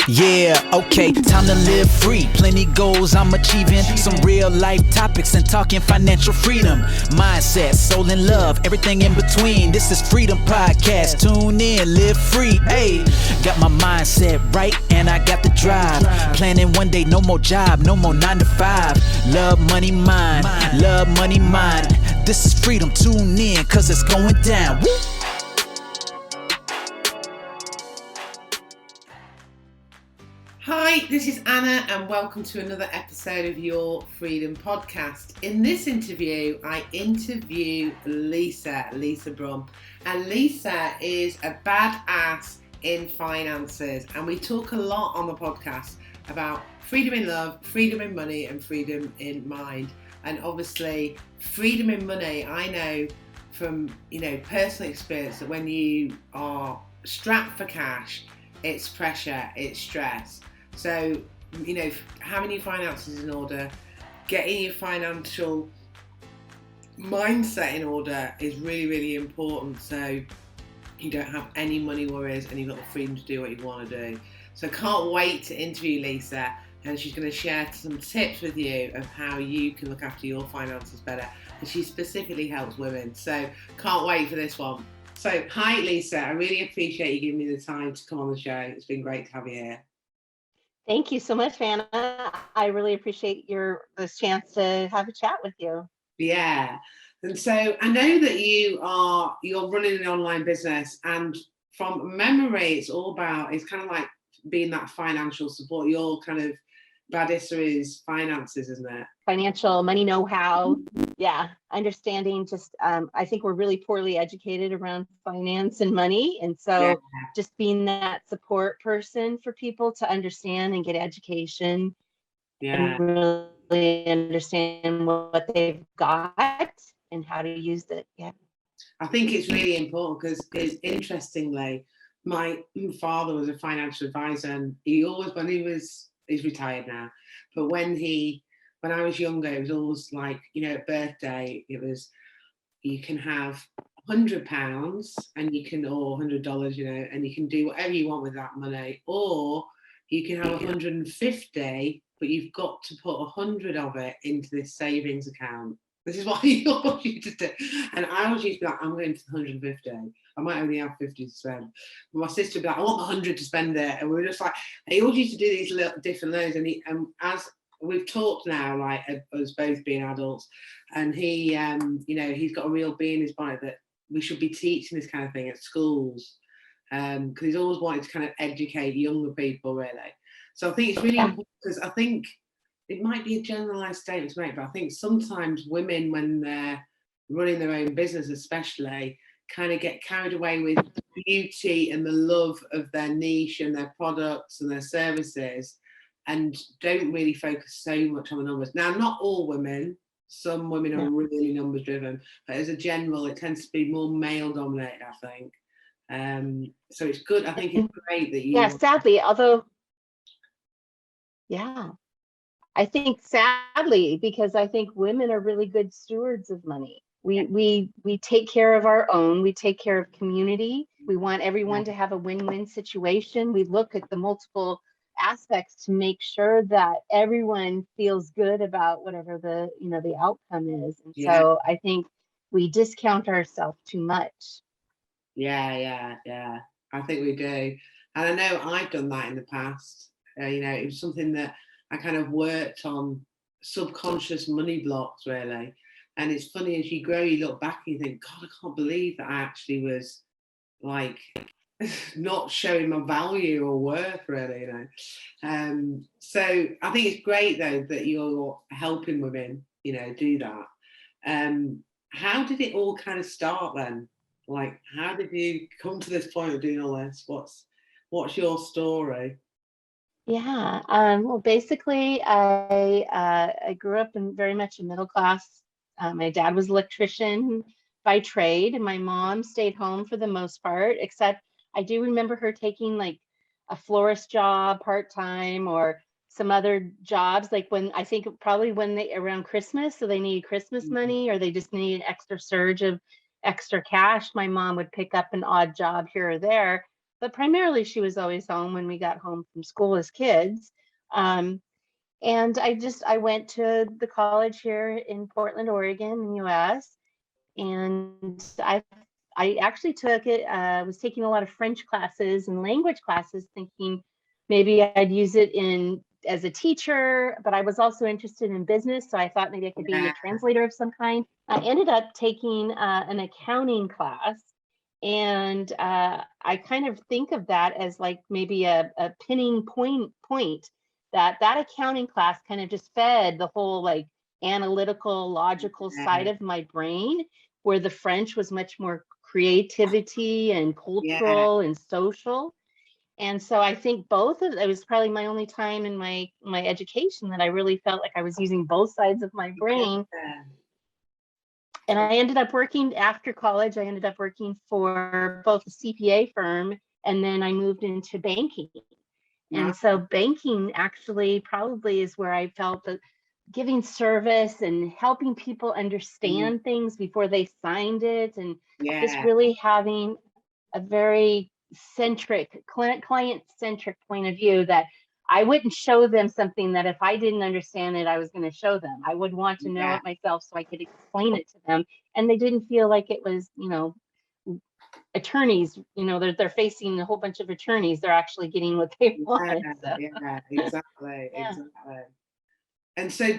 Yeah, okay, time to live free. Plenty goals I'm achieving. Some real life topics and talking financial freedom. Mindset, soul and love, everything in between. This is Freedom Podcast. Tune in, live free. Hey, got my mindset right and I got the drive. Planning one day, no more job, no more 9 to 5. Love money, mine. Love money, mine. This is freedom. Tune in, cause it's going down. Woo! Hi, this is Anna and welcome to another episode of your Freedom Podcast. In this interview, I interview Lisa Brumm. And Lisa is a badass in finances. And we talk a lot on the podcast about freedom in love, freedom in money and freedom in mind. And obviously, freedom in money, I know from personal experience that when you are strapped for cash, it's pressure, it's stress. So, having your finances in order, getting your financial mindset in order is really, really important. So you don't have any money worries and you've got the freedom to do what you want to do. So can't wait to interview Lisa, and she's going to share some tips with you of how you can look after your finances better. And she specifically helps women. So can't wait for this one. So hi Lisa, I really appreciate you giving me the time to come on the show. It's been great to have you here. Thank you so much, Anna. I really appreciate this chance to have a chat with you. Yeah. And so I know that you're running an online business, and from memory, it's kind of like being that financial support. Your kind of Badissa is finances, isn't it? Financial money know-how. Yeah. Understanding I think we're really poorly educated around finance and money. And so just being that support person for people to understand and get education and really understand what they've got and how to use it. Yeah. I think it's really important because interestingly, my father was a financial advisor, and he's retired now, but when I was younger, it was always like, at birthday, it was, you can have £100 and or $100, and you can do whatever you want with that money, or you can have 150, but you've got to put 100 of it into this savings account. This is what he always used to do. And I always used to be like, I'm going to 150. I might only have 50 to spend. But my sister would be like, I want 100 to spend it. And we were just like, he always used to do these little different loans. And as we've talked now, like as both being adults, and he, he's got a real bee in his bonnet that we should be teaching this kind of thing at schools. Because he's always wanted to kind of educate younger people, really. So I think it's really important, because I think it might be a generalized statement to make, but I think sometimes women, when they're running their own business especially, kind of get carried away with the beauty and the love of their niche and their products and their services, and don't really focus so much on the numbers. Now, not all women. Some women are really numbers driven, but as a general, it tends to be more male dominated, I think. So it's good. I think it's great that you... Yeah, sadly, although... Yeah. I think sadly, because I think women are really good stewards of money. We take care of our own, we take care of community. We want everyone to have a win-win situation. We look at the multiple aspects to make sure that everyone feels good about whatever the outcome is. And so I think we discount ourselves too much. Yeah. I think we do. And I know I've done that in the past. It was something that I kind of worked on, subconscious money blocks, really. And it's funny, as you grow, you look back and you think, God, I can't believe that I actually was like not showing my value or worth, really. So I think it's great though that you're helping women, do that. How did it all kind of start then? Like, how did you come to this point of doing all this? What's your story? Yeah. Well, basically, I grew up in very much a middle class. My dad was an electrician by trade, and my mom stayed home for the most part, except I do remember her taking like a florist job part-time or some other jobs, like probably when they around Christmas, so they needed Christmas money, or they just needed an extra surge of extra cash. My mom would pick up an odd job here or there. but primarily she was always home when we got home from school as kids. And I went to the college here in Portland, Oregon, in the US. And I actually took it, was taking a lot of French classes and language classes, thinking maybe I'd use it as a teacher, but I was also interested in business. So I thought maybe I could be a translator of some kind. I ended up taking an accounting class. And I kind of think of that as like maybe a pinning point that accounting class kind of just fed the whole like analytical, logical side of my brain, where the French was much more creativity and cultural and social. And so I think both of it was probably my only time in my education that I really felt like I was using both sides of my brain. And I ended up working after college. I ended up working for both a CPA firm, and then I moved into banking. And so banking actually probably is where I felt that giving service and helping people understand things before they signed it, and just really having a very client-centric point of view, that I wouldn't show them something that if I didn't understand it, I was going to show them. I would want to know it myself so I could explain it to them. And they didn't feel like it was, attorneys, they're facing a whole bunch of attorneys. They're actually getting what they want. Exactly. And so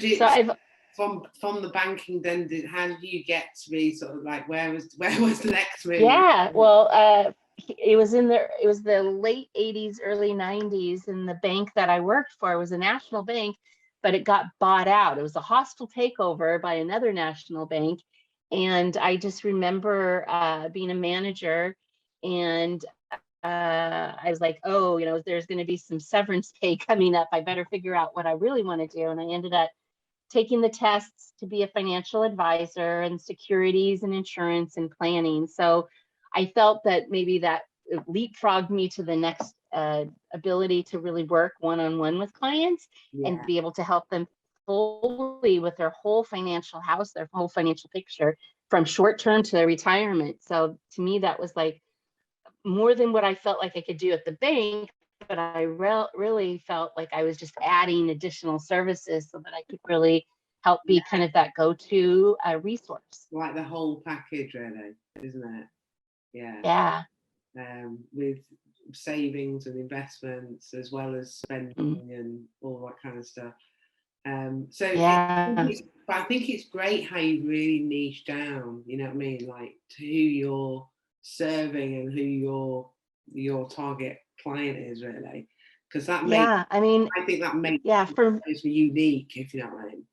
from the banking, then how did you get to be sort of like, where was the next move? Yeah, well, it was the late 80s, early 90s, and the bank that I worked for was a national bank, but it got bought out. It was a hostile takeover by another national bank. And I just remember being a manager, and I was like, oh, there's going to be some severance pay coming up. I better figure out what I really want to do. And I ended up taking the tests to be a financial advisor and securities and insurance and planning. So I felt that maybe that leapfrogged me to the next ability to really work one-on-one with clients and be able to help them fully with their whole financial house, their whole financial picture, from short-term to retirement. So to me, that was like more than what I felt like I could do at the bank, but I really felt like I was just adding additional services so that I could really help be kind of that go-to resource. Like the whole package, really, isn't it? Yeah. With savings and investments, as well as spending and all that kind of stuff. I think it's great how you really niche down, you know what I mean, like to who you're serving and who your target client is, really, because that makes I think that makes it unique, if you know what I mean.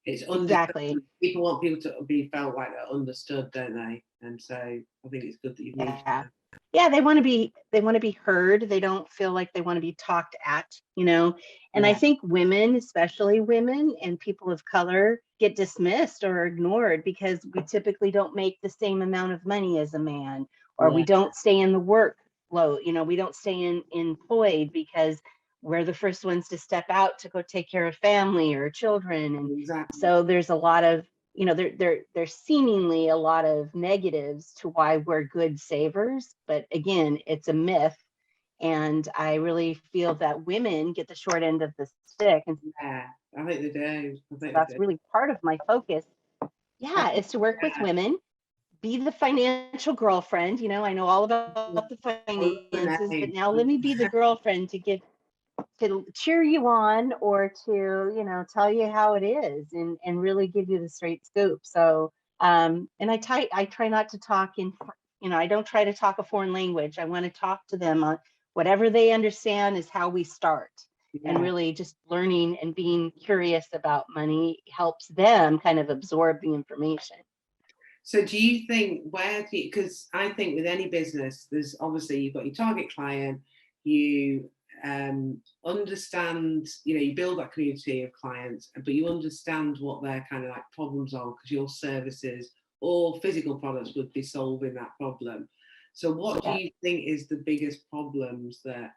It's exactly. People want people to be felt like they're understood, don't they? And so I think it's good that you've niched down. Yeah, they want to be heard. They don't feel like they want to be talked at, And I think women, especially women and people of color, get dismissed or ignored because we typically don't make the same amount of money as a man, or we don't stay in the workload. We don't stay employed because we're the first ones to step out to go take care of family or children. And so there's a lot of there's seemingly a lot of negatives to why we're good savers, but again, it's a myth. And I really feel that women get the short end of the stick. And I think they do. That's really part of my focus. Is to work with women, be the financial girlfriend. I know all about the finances, but now let me be the girlfriend to cheer you on, or to tell you how it is, and really give you the straight scoop. So and I try not to talk I don't try to talk a foreign language. I want to talk to them on whatever they understand is how we start. And really just learning and being curious about money helps them kind of absorb the information. So do you think, because I think with any business, there's obviously, you've got your target client, you understand, you build that community of clients, but you understand what their kind of like problems are, because your services or physical products would be solving that problem. So what do you think is the biggest problems that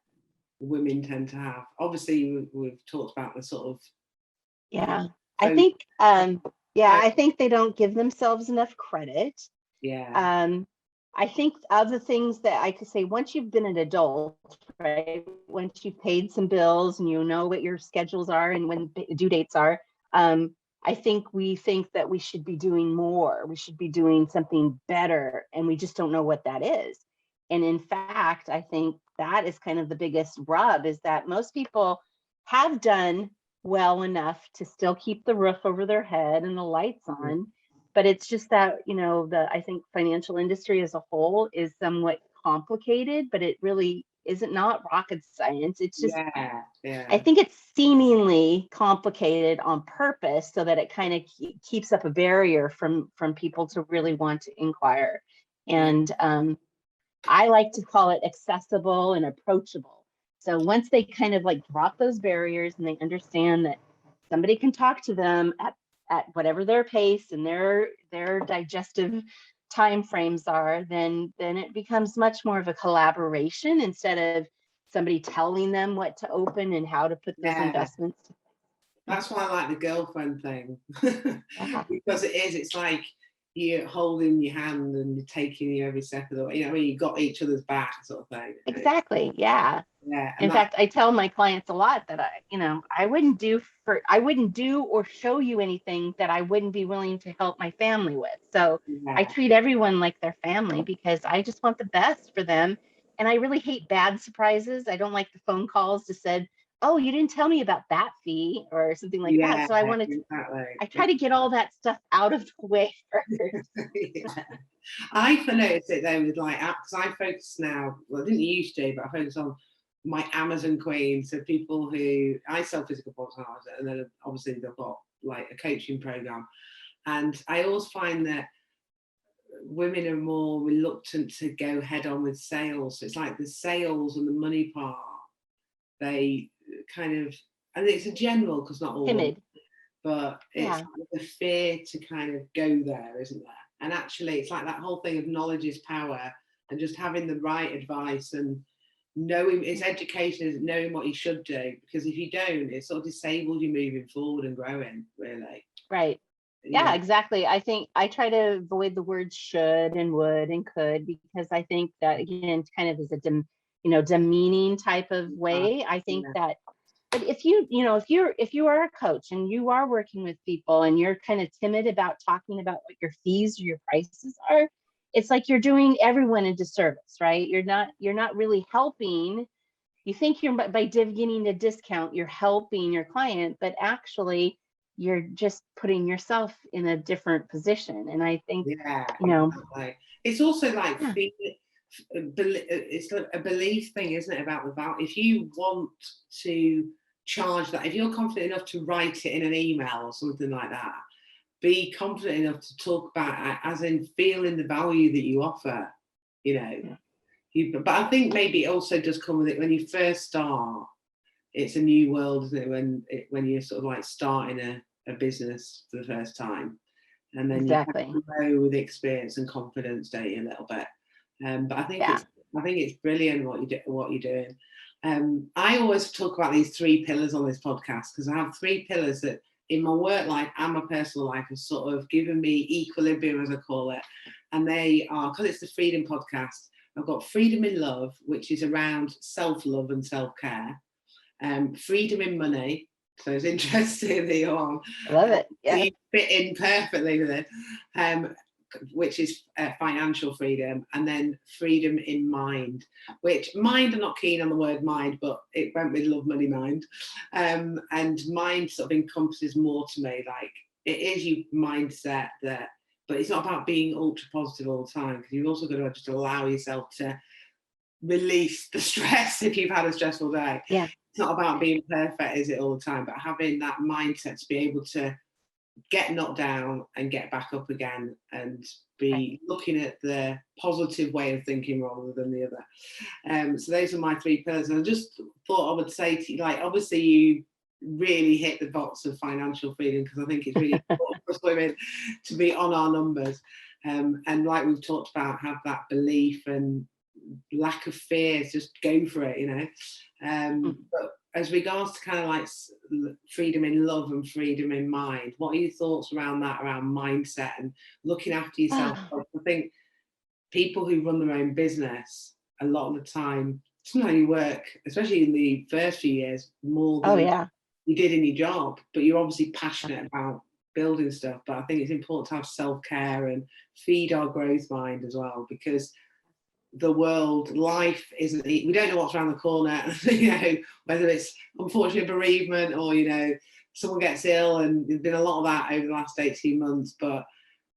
women tend to have? Obviously we've talked about the sort of I think I think they don't give themselves enough credit. I think other things that I could say, once you've been an adult, right? Once you've paid some bills and you know what your schedules are and when due dates are, I think we think that we should be doing more. We should be doing something better, and we just don't know what that is. And in fact, I think that is kind of the biggest rub, is that most people have done well enough to still keep the roof over their head and the lights on. But it's just that, I think financial industry as a whole is somewhat complicated, but it really isn't, not rocket science. It's just, I think it's seemingly complicated on purpose so that it kind of keeps up a barrier from people to really want to inquire. And I like to call it accessible and approachable. So once they kind of like drop those barriers and they understand that somebody can talk to them at whatever their pace and their digestive time frames are, then it becomes much more of a collaboration instead of somebody telling them what to open and how to put those investments. That's why I like the girlfriend thing. Because it's like you're holding your hand and you're taking you every step of the way. You got each other's back, sort of thing. Exactly. Yeah. Yeah. In fact, I tell my clients a lot that I wouldn't do or show you anything that I wouldn't be willing to help my family with. So I treat everyone like their family because I just want the best for them. And I really hate bad surprises. I don't like the phone calls that said, "Oh, you didn't tell me about that fee," or something like that. So I try to get all that stuff out of the way first. I've noticed it though with because I focus now, well, I didn't used to, but I focus on my Amazon queens, so people who I sell physical products, and then obviously they've got like a coaching program, and I always find that women are more reluctant to go head on with sales. So it's like the sales and the money part, they kind of, and it's a general because not all timid, but it's like the fear to kind of go there, isn't there? And actually it's like that whole thing of knowledge is power, and just having the right advice and knowing, it's education, is knowing what you should do, because if you don't, it sort of disables you moving forward and growing, really. Right. Yeah, exactly. I think I try to avoid the words should and would and could, because I think that, again, kind of is a demeaning type of way. I think that, but if you are a coach and you are working with people and you're kind of timid about talking about what your fees or your prices are, it's like you're doing everyone a disservice, right? You're not really helping. You think you're, by getting a discount, you're helping your client, but actually you're just putting yourself in a different position. And I think, exactly. It's also like it's a belief thing, isn't it, about the value? If you want to charge that, if you're confident enough to write it in an email or something like that, be confident enough to talk about it as in feeling the value that you offer, but I think maybe it also does come with it when you first start. It's a new world, isn't it, when you're sort of like starting a business for the first time, and then you grow with experience and confidence, don't you, a little bit. But I think it's brilliant what you're doing. I always talk about these 3 pillars on this podcast because I have 3 pillars that in my work life and my personal life have sort of given me equilibrium, as I call it. And they are, because it's the Freedom Podcast, I've got freedom in love, which is around self-love and self-care. Freedom in money. So it's interesting that you're on. I love it. Yeah. You fit in perfectly with it. Which is financial freedom, and then freedom in mind, which mind, I'm not keen on the word mind, but it went with love, money, mind. And mind sort of encompasses more to me, like it is your mindset that, but it's not about being ultra positive all the time, because you've also got to just allow yourself to release the stress if you've had a stressful day. Yeah. It's not about being perfect, is it, all the time, but having that mindset to be able to get knocked down and get back up again, and be looking at the positive way of thinking rather than the other. So those are my 3 pillars, and I just thought I would say to you, like, obviously you really hit the box of financial freedom, because I think it's really important for us women to be on our numbers, and like we've talked about, have that belief and lack of fear, just go for it, but as regards to kind of like freedom in love and freedom in mind, what are your thoughts around that, around mindset and looking after yourself? I think people who run their own business, a lot of the time, sometimes you work, especially in the first few years, more Oh than yeah. you did in your job, but you're obviously passionate about building stuff. But I think it's important to have self-care and feed our growth mind as well, because the world, life isn't, we don't know what's around the corner, you know, whether it's unfortunate bereavement or, you know, someone gets ill, and there's been a lot of that over the last 18 months, but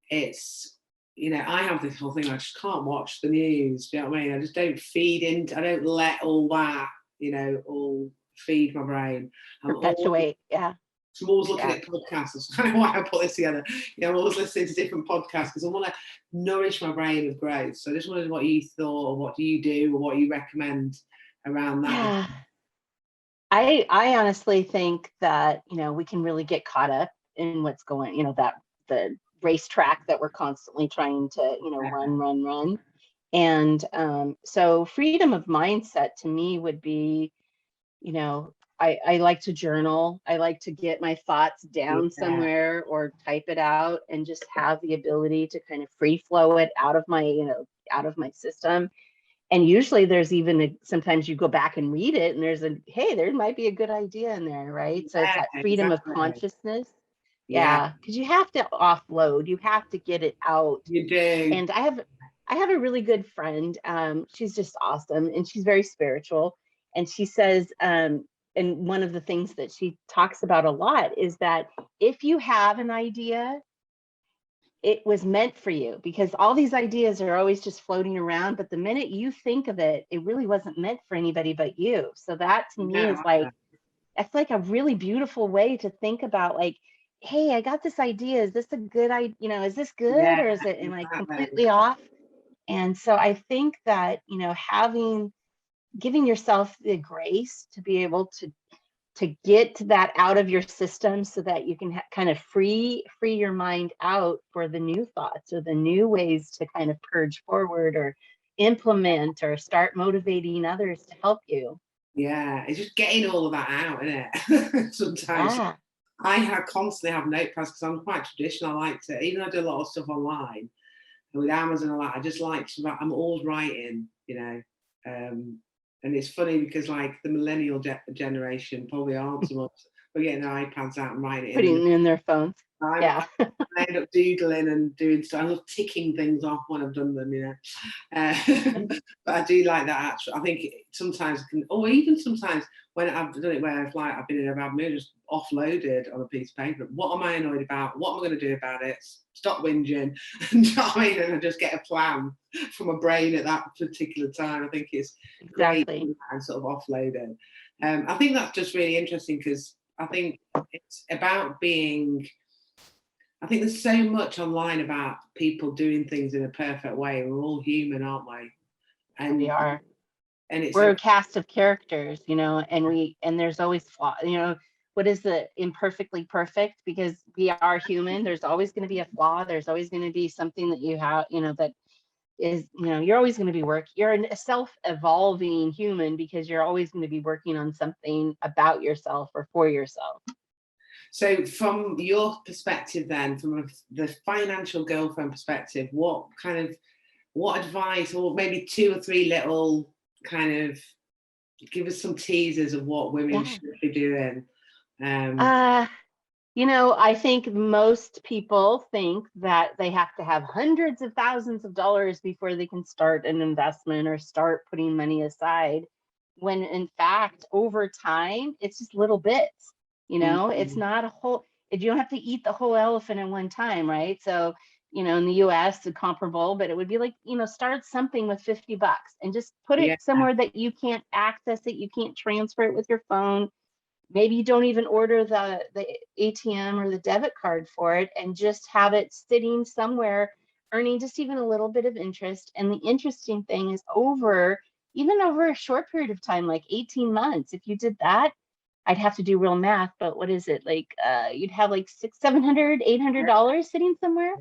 it's, you know, I have this whole thing, I just can't watch the news, do you know what I mean? I just don't feed into, I don't let all that, you know, all feed my brain. Perpetuate. Yeah. I'm always looking Yeah. at podcasts. That's kind of why I put this together. You know, I'm always listening to different podcasts because I want to nourish my brain with growth. So I just wondered what you thought, or what do you do, or what you recommend around that. Yeah. I honestly think that, you know, we can really get caught up in what's going, you know, that the racetrack that we're constantly trying to, you know, run. And so freedom of mindset to me would be, you know, I like to journal. I like to get my thoughts down somewhere or type it out and just have the ability to kind of free flow it out of my, you know, out of my system. And usually there's even sometimes you go back and read it and there's hey, there might be a good idea in there, right? So it's that freedom of consciousness. Yeah, because you have to offload, you have to get it out. You do. And I have a really good friend. She's just awesome, and she's very spiritual. And she says, and one of the things that she talks about a lot is that if you have an idea, it was meant for you, because all these ideas are always just floating around. But the minute you think of it, it really wasn't meant for anybody but you. So that to me is like, that's like a really beautiful way to think about, like, hey, I got this idea. Is this a good idea? You know, is this good, or is it, am I completely off? And so I think that, you know, giving yourself the grace to be able to get that out of your system so that you can kind of free your mind out for the new thoughts or the new ways to kind of purge forward or implement or start motivating others to help you. Yeah, it's just getting all of that out, isn't it? Sometimes I constantly have notepads because I'm quite traditional. I like to, even though I do a lot of stuff online and with Amazon and all that, I just like to, I'm always writing, you know. And it's funny because like the millennial generation probably aren't so much. We're getting their iPads out and writing it. Putting in their phones. I end up doodling and doing stuff. I love ticking things off when I've done them, you know. But I do like that. Actually, I think sometimes or even sometimes when I've done it where I've like I've been in a bad mood, just offloaded on a piece of paper. What am I annoyed about? What am I going to do about it? Stop whinging, and I just get a plan from my brain at that particular time. I think it's great and sort of offloading. I think that's just really interesting because I think it's about being. I think there's so much online about people doing things in a perfect way. We're all human, aren't we? And we are. And we're a cast of characters, you know, and there's always flaw, you know, what is the imperfectly perfect? Because we are human. There's always going to be a flaw. There's always going to be something that you have, you know, that is, you know, you're always going to be you're a self-evolving human because you're always going to be working on something about yourself or for yourself. So from your perspective then, from the financial girlfriend perspective, what advice, or maybe 2 or 3 little kind of, give us some teasers of what women should be doing? You know, I think most people think that they have to have hundreds of thousands of dollars before they can start an investment or start putting money aside, when in fact, over time, it's just little bits, you know, it's not a whole, you don't have to eat the whole elephant at one time, right? So, you know, in the US, it's comparable, but it would be like, you know, start something with $50 and just put it somewhere that you can't access it, you can't transfer it with your phone. Maybe you don't even order the ATM or the debit card for it, and just have it sitting somewhere, earning just even a little bit of interest. And the interesting thing is even over a short period of time, like 18 months, if you did that, I'd have to do real math, but what is it? Like, you'd have like $600, $700, $800 sitting somewhere.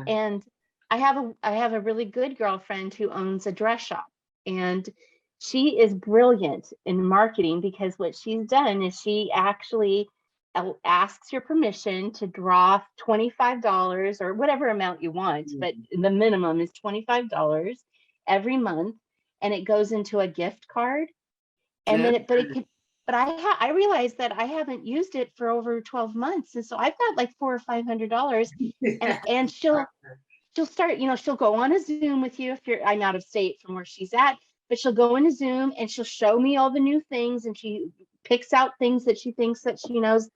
And I have a really good girlfriend who owns a dress shop, and she is brilliant in marketing, because what she's done is she actually asks your permission to draw $25 or whatever amount you want, but the minimum is $25 every month, and it goes into a gift card. And then I realized that I haven't used it for over 12 months. And so I've got like $400 or $500, and she'll start, she'll go on a Zoom with you I'm out of state from where she's at, but she'll go in a Zoom and she'll show me all the new things, and she picks out things that she thinks that she knows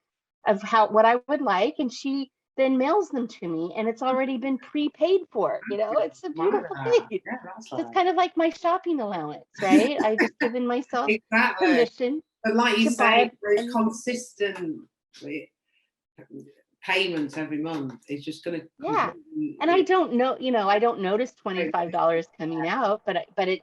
of what I would like, and she then mails them to me, and it's already been prepaid for. It's a beautiful thing. It's kind of like my shopping allowance, right? I just given myself permission. But like you say, those and consistent payments every month is just going to and I don't know, I don't notice $25 coming out, but it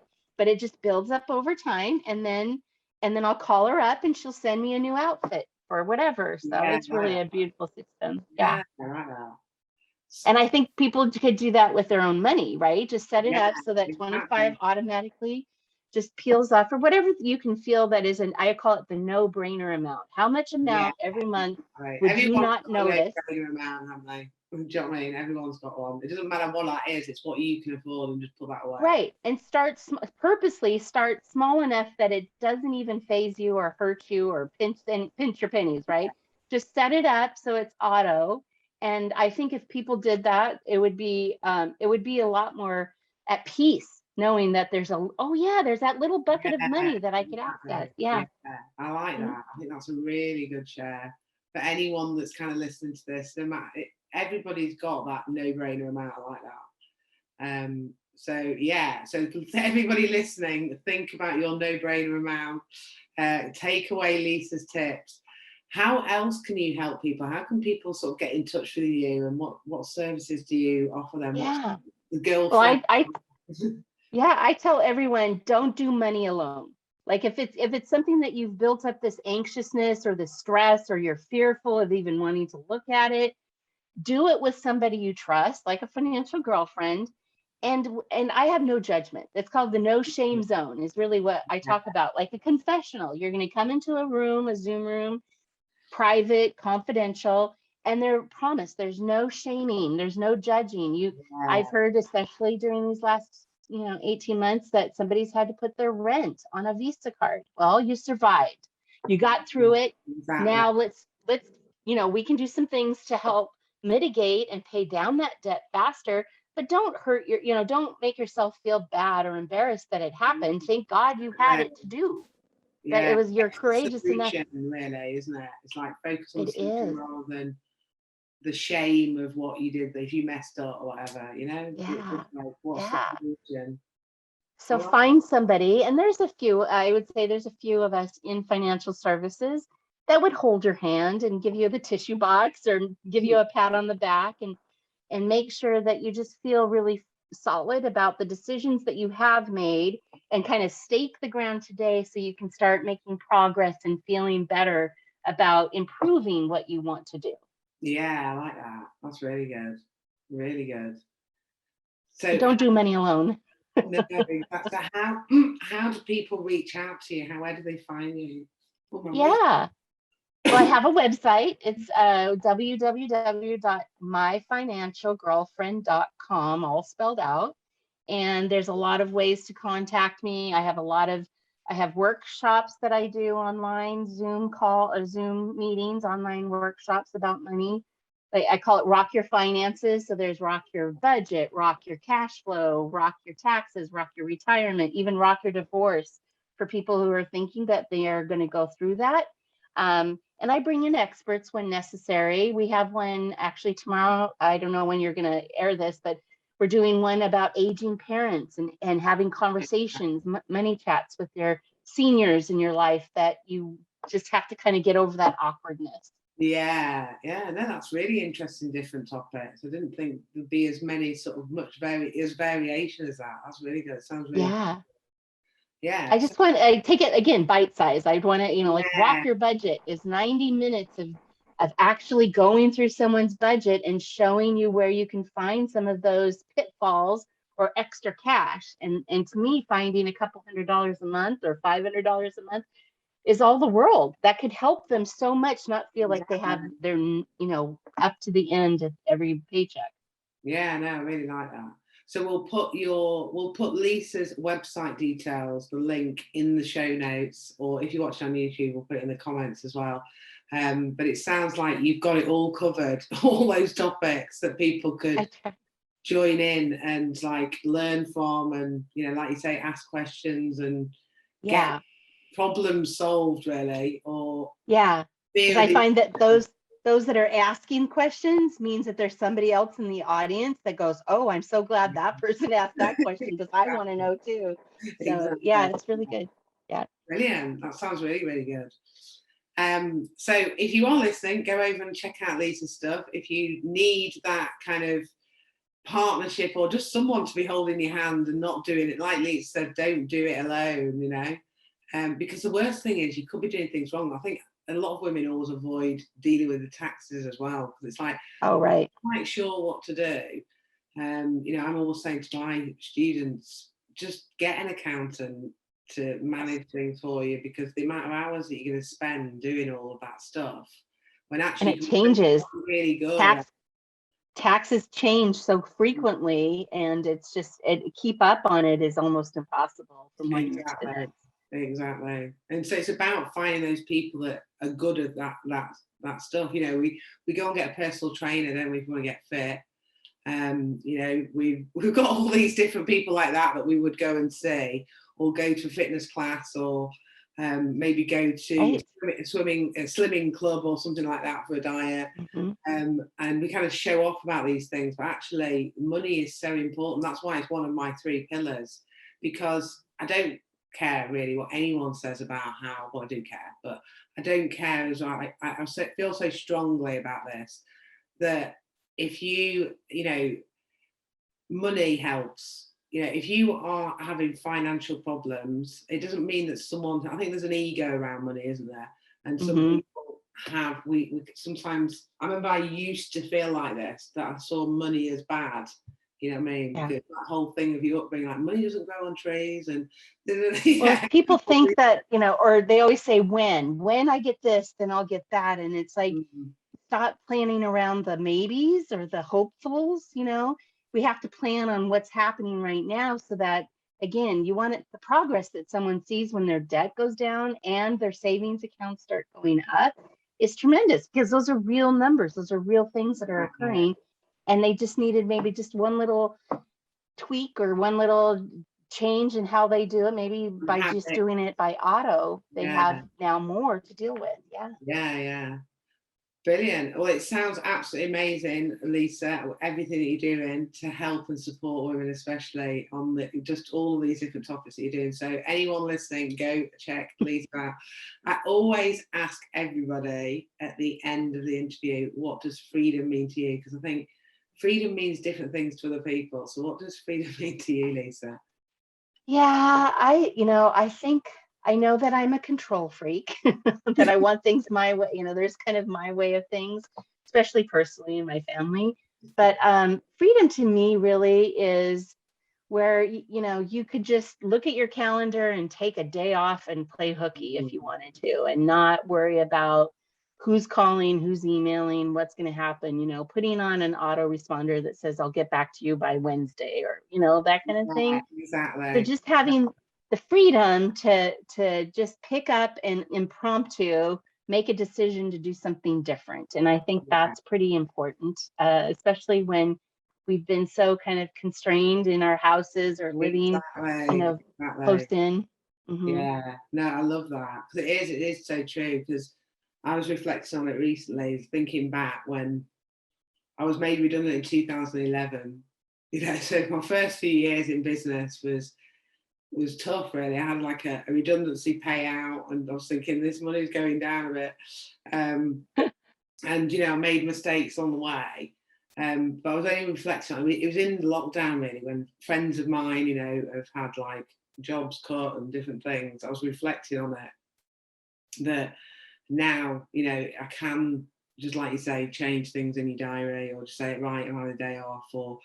just builds up over time, and then I'll call her up and she'll send me a new outfit or whatever. So it's really a beautiful system. Right. And I think people could do that with their own money, right? Just set it up so that 25 automatically just peels off, or whatever you can feel that is I call it the no-brainer amount. How much amount every month would you not notice? No-brainer amount, haven't they? Do you know what I mean? Everyone's got one. It doesn't matter what that is. It's what you can afford, and just put that away. Right. And purposely start small enough that it doesn't even phase you or hurt you or pinch your pennies, right? Just set it up so it's auto. And I think if people did that, it would be a lot more at peace, knowing that there's that little bucket of money that I could access. Yeah. I like that. I think that's a really good share for anyone that's kind of listening to this. No matter, everybody's got that no-brainer amount. I like that. So to everybody listening, think about your no-brainer amount. Take away Lisa's tips. How else can you help people? How can people sort of get in touch with you, and what services do you offer them? Yeah. The girlfriend. Well, I tell everyone, don't do money alone. Like if it's something that you've built up this anxiousness or the stress, or you're fearful of even wanting to look at it, do it with somebody you trust, like a financial girlfriend. And I have no judgment. It's called the no shame zone, is really what I talk about, like a confessional. You're going to come into a Zoom room, private, confidential, and there's no shaming, there's no judging. I've heard, especially during these last 18 months, that somebody's had to put their rent on a Visa card. Well, you survived, you got through it. Exactly. Now let's we can do some things to help mitigate and pay down that debt faster, but don't hurt don't make yourself feel bad or embarrassed that it happened. Thank God you had it to do. That it was, you're courageous enough. Really, isn't it? It's like focus on something rather than the shame of what you did, if you messed up or whatever, what's the solution? So find somebody, and I would say there's a few of us in financial services that would hold your hand and give you the tissue box or give you a pat on the back, and make sure that you just feel really solid about the decisions that you have made, and kind of stake the ground today so you can start making progress and feeling better about improving what you want to do. Yeah, I like that. That's really good. Really good. So don't do money alone. No, so how do people reach out to you? Where do they find you? Well, I have a website. It's www.myfinancialgirlfriend.com, all spelled out. And there's a lot of ways to contact me. I have workshops that I do online, Zoom meetings, online workshops about money. I call it Rock Your Finances. So there's Rock Your Budget, Rock Your Cash Flow, Rock Your Taxes, Rock Your Retirement, even Rock Your Divorce, for people who are thinking that they are going to go through that. And I bring in experts when necessary. We have one actually tomorrow. I don't know when you're going to air this, but we're doing one about aging parents and having conversations, money chats with their seniors in your life, that you just have to kind of get over that awkwardness. Yeah, no, that's really interesting, different topics. I didn't think there'd be as many sort of variation as that. That's really good. It sounds really good. Yeah. I just want to take it again, bite size. I'd want to, Rock Your Budget is 90 minutes of actually going through someone's budget and showing you where you can find some of those pitfalls or extra cash. And to me, finding a couple $100 a month or $500 a month is all the world. That could help them so much, not feel like they have their, up to the end of every paycheck. Yeah, no, I really like that. So we'll put Lisa's website details, the link, in the show notes, or if you watch on YouTube, we'll put it in the comments as well. But it sounds like you've got it all covered, all those topics that people could join in and like learn from, and like you say, ask questions and get problems solved, really. Or because I find that those that are asking questions means that there's somebody else in the audience that goes, oh, I'm so glad that person asked that question because I want to know too. So it's really good. Yeah, brilliant. That sounds really, really good. So if you are listening, go over and check out Lisa's stuff. If you need that kind of partnership or just someone to be holding your hand and not doing it, like Lisa said, don't do it alone, because the worst thing is you could be doing things wrong. I think a lot of women always avoid dealing with the taxes as well, because it's like, oh, right, I'm not quite sure what to do. I'm always saying to my students, just get an accountant to manage things for you, because the amount of hours that you're going to spend doing all of that stuff, when actually and it changes. Really good. Taxes change so frequently, and it's just keep up on it is almost impossible from one year to the next. Exactly. And so it's about finding those people that are good at that stuff. We go and get a personal trainer, don't we, if we want to get fit. We've got all these different people like that we would go and see, or go to a fitness class, or maybe go to a slimming club or something like that for a diet. And we kind of show off about these things, but actually money is so important. That's why it's one of my 3 pillars, because I don't care really what anyone says about how, well, I do care, but I don't care as well. I feel so strongly about this, that if money helps. If you are having financial problems, it doesn't mean that I think there's an ego around money, isn't there? And some people have, we sometimes, I remember I used to feel like this, that I saw money as bad. You know what I mean? Yeah. That whole thing of you upbringing, like, money doesn't grow on trees, and well, people think that, or they always say, when I get this, then I'll get that. And it's like, stop planning around the maybes or the hopefuls. We have to plan on what's happening right now, so that, again, you want the progress that someone sees when their debt goes down and their savings accounts start going up is tremendous, because those are real numbers. Those are real things that are occurring. And they just needed maybe just one little tweak or one little change in how they do it. Maybe by just doing it by auto, they have now more to deal with. Yeah. Brilliant. Well, it sounds absolutely amazing, Lisa, everything that you're doing to help and support women, especially on just all these different topics that you're doing. So anyone listening, go check Lisa out. I always ask everybody at the end of the interview, what does freedom mean to you? Because I think freedom means different things to other people. So what does freedom mean to you, Lisa? Yeah, I think I know that I'm a control freak, that I want things my way. There's kind of my way of things, especially personally in my family. But freedom to me really is where, you could just look at your calendar and take a day off and play hooky if you wanted to, and not worry about who's calling, who's emailing, what's going to happen, putting on an autoresponder that says, I'll get back to you by Wednesday, or, that kind of thing. Exactly. So just having the freedom to just pick up and impromptu make a decision to do something different. And I think that's pretty important, especially when we've been so kind of constrained in our houses or living close in. Yeah, no, I love that. It is so true, because I was reflecting on it recently, thinking back when I was made redundant in 2011. So my first few years in business was tough, really. I had like a redundancy payout, and I was thinking, this money's going down a bit. And I made mistakes on the way. But I was only reflecting on it. It was in lockdown, really, when friends of mine, have had like jobs cut and different things. I was reflecting on it, that now, I can, just like you say, change things in your diary, or just say, right, I'm having a day off. Or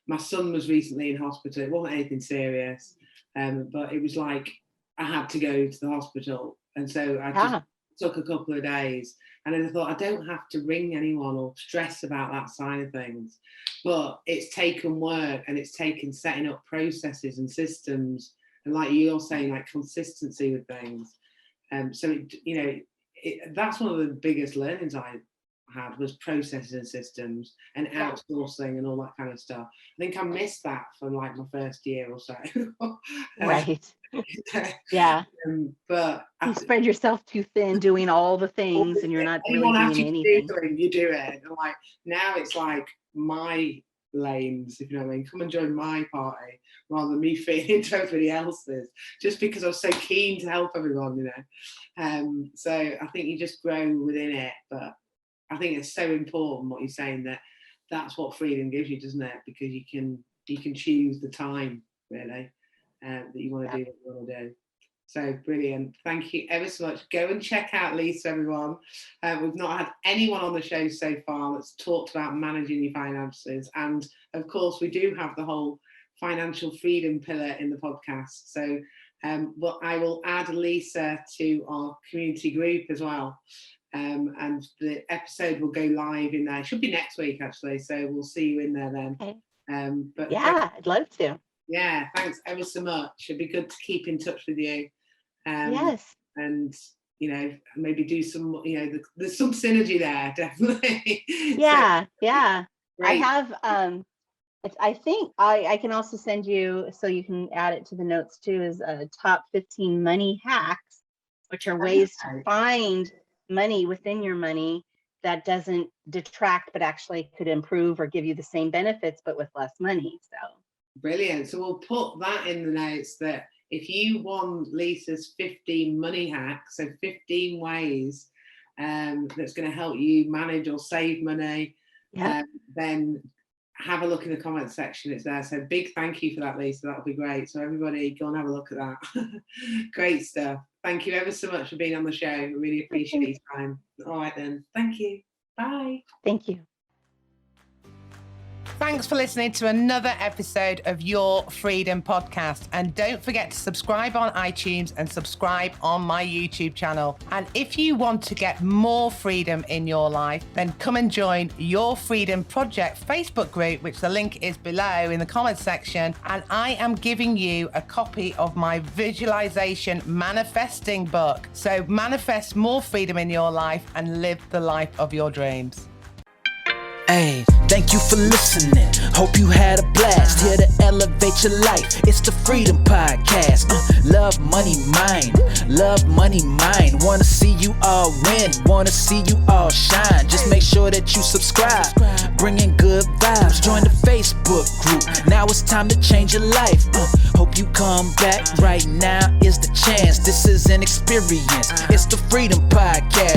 my son was recently in hospital. It wasn't anything serious, but it was like I had to go to the hospital, And so I just took a couple of days, and then I thought, I don't have to ring anyone or stress about that side of things. But it's taken work, and it's taken setting up processes and systems, and like you're saying, like consistency with things. So that's one of the biggest learnings I had, was processes and systems and outsourcing and all that kind of stuff. I think I missed that for like my first year or so. Right. Yeah. But you spread yourself too thin doing all the things, and you're not really doing anything. You do it. And like now it's like my lanes, if you know what I mean. Come and join my party rather than me fitting into everybody else's, just because I was so keen to help everyone, you know. So I think you just grow within it. But I think it's so important what you're saying, that's what freedom gives you, doesn't it? Because you can choose the time, really, that you want to do what you want to do. So brilliant. Thank you ever so much. Go and check out Lisa, everyone. We've not had anyone on the show so far that's talked about managing your finances. And of course, we do have the whole financial freedom pillar in the podcast. So I will add Lisa to our community group as well. And the episode will go live in there. It should be next week, actually. So we'll see you in there then. Okay. But yeah, I'd love to. Yeah, thanks ever so much. It'd be good to keep in touch with you. Yes. And, you know, maybe do some, you know, there's some synergy there, definitely. Yeah, so, yeah. Great. I have, I think I can also send you, so you can add it to the notes too, is top 15 money hacks, which are ways to find money within your money that doesn't detract, but actually could improve or give you the same benefits, but with less money. So brilliant. So we'll put that in the notes, that if you want Lisa's 15 money hacks, so 15 ways that's going to help you manage or save money, then have a look in the comments section. It's there. So big thank you for that, Lisa. That'll be great. So everybody go and have a look at that. Great stuff. Thank you ever so much for being on the show. I really appreciate your time. All right then. Thank you. Bye. Thank you. Thanks for listening to another episode of Your Freedom Podcast. And don't forget to subscribe on iTunes and subscribe on my YouTube channel. And if you want to get more freedom in your life, then come and join Your Freedom Project Facebook group, which the link is below in the comments section. And I am giving you a copy of my visualization manifesting book. So manifest more freedom in your life and live the life of your dreams. Hey, thank you for listening. Hope you had a blast. Here to elevate your life. It's the Freedom Podcast. Love, money, mind. Love, money, mind. Wanna see you all win. Wanna see you all shine. Just make sure that you subscribe. Bringing good vibes. Join the Facebook group. Now it's time to change your life. Hope you come back. Right now is the chance. This is an experience. It's the Freedom Podcast.